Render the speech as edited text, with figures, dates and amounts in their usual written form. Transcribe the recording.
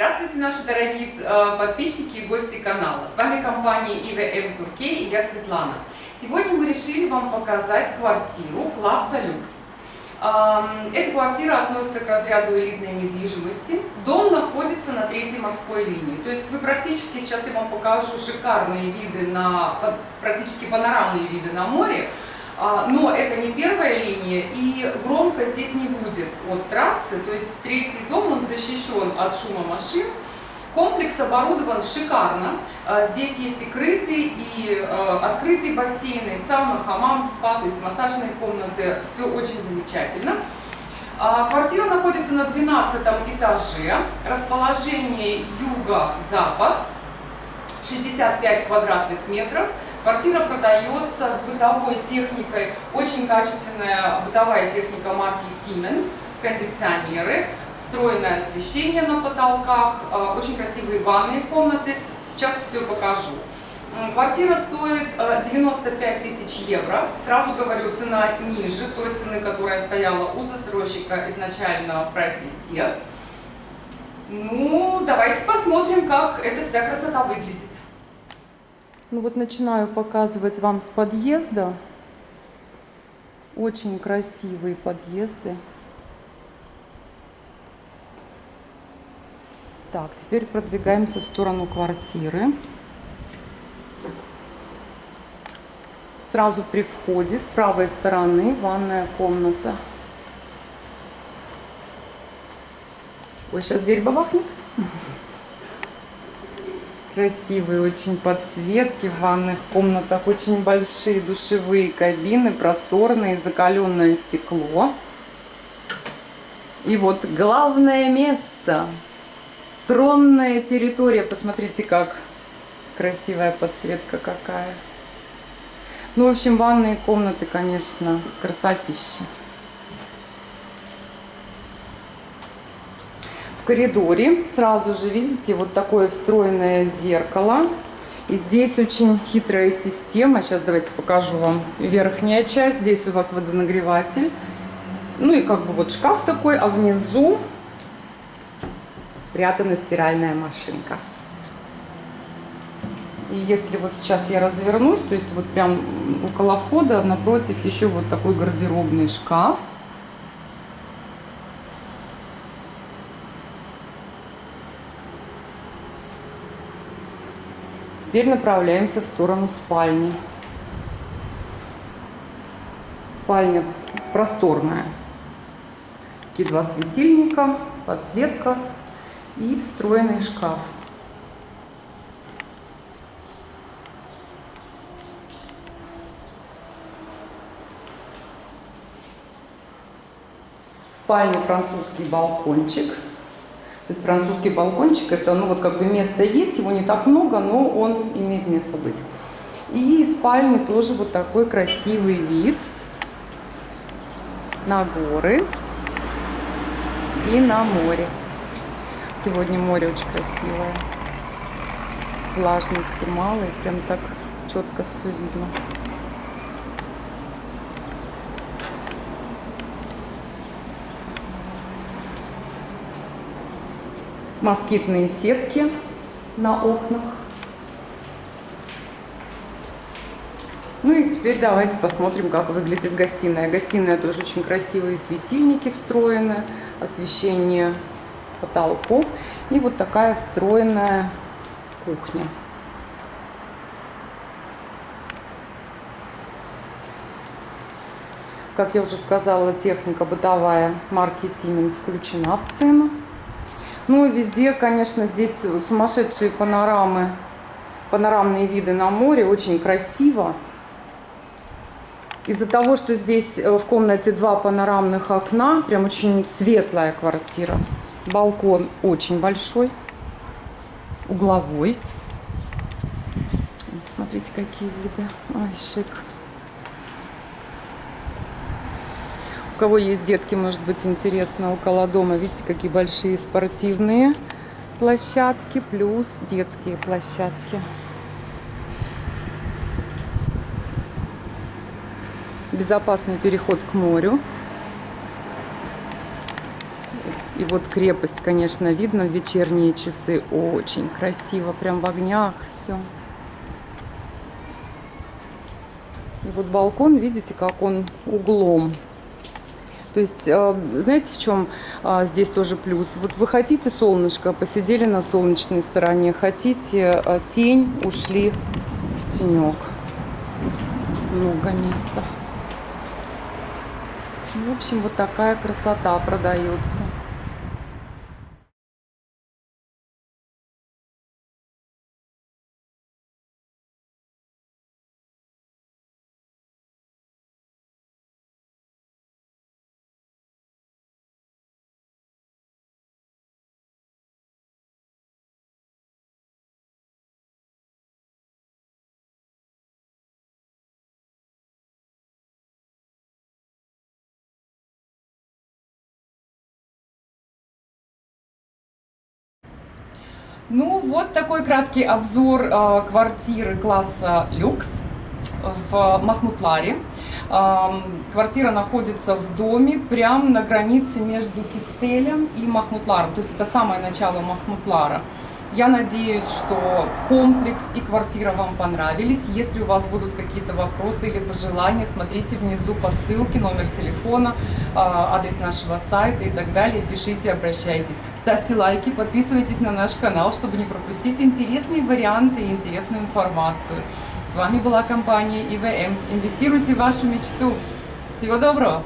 Здравствуйте, наши дорогие подписчики и гости канала. С вами компания ИВМ Туркей и я Светлана. Сегодня мы решили вам показать квартиру класса люкс. Эта квартира относится к разряду элитной недвижимости. Дом находится на 3-й морской линии. То есть вы практически, сейчас я вам покажу шикарные виды практически панорамные виды на море. Но это не первая линия, и громко здесь не будет от трассы, то есть 3-й дом, он защищен от шума машин. Комплекс оборудован шикарно, здесь есть и крытые, и открытые бассейны, сауна, хамам, спа, то есть массажные комнаты, все очень замечательно. Квартира находится на 12 этаже, расположение юго-запад, 65 квадратных метров. Квартира продается с бытовой техникой, очень качественная бытовая техника марки Siemens, кондиционеры, встроенное освещение на потолках, очень красивые ванные комнаты. Сейчас все покажу. Квартира стоит 95 тысяч евро. Сразу говорю, цена ниже той цены, которая стояла у застройщика изначально в прайс-листе. Ну, давайте посмотрим, как эта вся красота выглядит. Ну вот начинаю показывать вам с подъезда. Очень красивые подъезды. Так, теперь продвигаемся в сторону квартиры. Сразу при входе с правой стороны ванная комната. Ой, сейчас дверь бабахнет. Красивые очень подсветки в ванных комнатах, очень большие душевые кабины, просторные, закаленное стекло. И вот главное место, тронная территория. Посмотрите, как красивая подсветка какая. Ну, в общем, ванные комнаты, конечно, красотища. В коридоре сразу же видите вот такое встроенное зеркало. И здесь очень хитрая система. Сейчас давайте покажу вам верхняя часть. Здесь у вас водонагреватель. Ну и как бы вот шкаф такой, а внизу спрятана стиральная машинка. И если вот сейчас я развернусь, то есть вот прям около входа напротив еще вот такой гардеробный шкаф. Теперь направляемся в сторону спальни. Спальня просторная. Такие 2 светильника, подсветка и встроенный шкаф. В спальне французский балкончик. То есть французский балкончик, это, ну вот как бы место есть, его не так много, но он имеет место быть. И из спальни тоже вот такой красивый вид на горы и на море. Сегодня море очень красивое, влажности мало и прям так четко все видно. Москитные сетки на окнах. Ну и теперь давайте посмотрим, как выглядит гостиная. Гостиная тоже очень красивые светильники встроены, освещение потолков и вот такая встроенная кухня. Как я уже сказала, техника бытовая марки Siemens включена в цену. Ну и везде, конечно, здесь сумасшедшие панорамы, панорамные виды на море, очень красиво. Из-за того, что здесь в комнате 2 панорамных окна, прям очень светлая квартира. Балкон очень большой, угловой. Посмотрите, какие виды. Ой, шик. У кого есть детки, может быть интересно, около дома, видите, какие большие спортивные площадки, плюс детские площадки. Безопасный переход к морю. И вот крепость, конечно, видно в вечерние часы. Очень красиво, прям в огнях все. И вот балкон, видите, как он углом. То есть, знаете, в чем здесь тоже плюс? Вот вы хотите солнышко, посидели на солнечной стороне, хотите тень, ушли в тенек. Много места. В общем, вот такая красота продается. Ну, вот такой краткий обзор квартиры класса люкс в Махмутларе. Квартира находится в доме прямо на границе между Кистелем и Махмутларом. То есть это самое начало Махмутлара. Я надеюсь, что комплекс и квартира вам понравились. Если у вас будут какие-то вопросы или пожелания, смотрите внизу по ссылке, номер телефона, адрес нашего сайта и так далее. Пишите, обращайтесь. Ставьте лайки, подписывайтесь на наш канал, чтобы не пропустить интересные варианты и интересную информацию. С вами была компания ИВМ. Инвестируйте в вашу мечту. Всего доброго!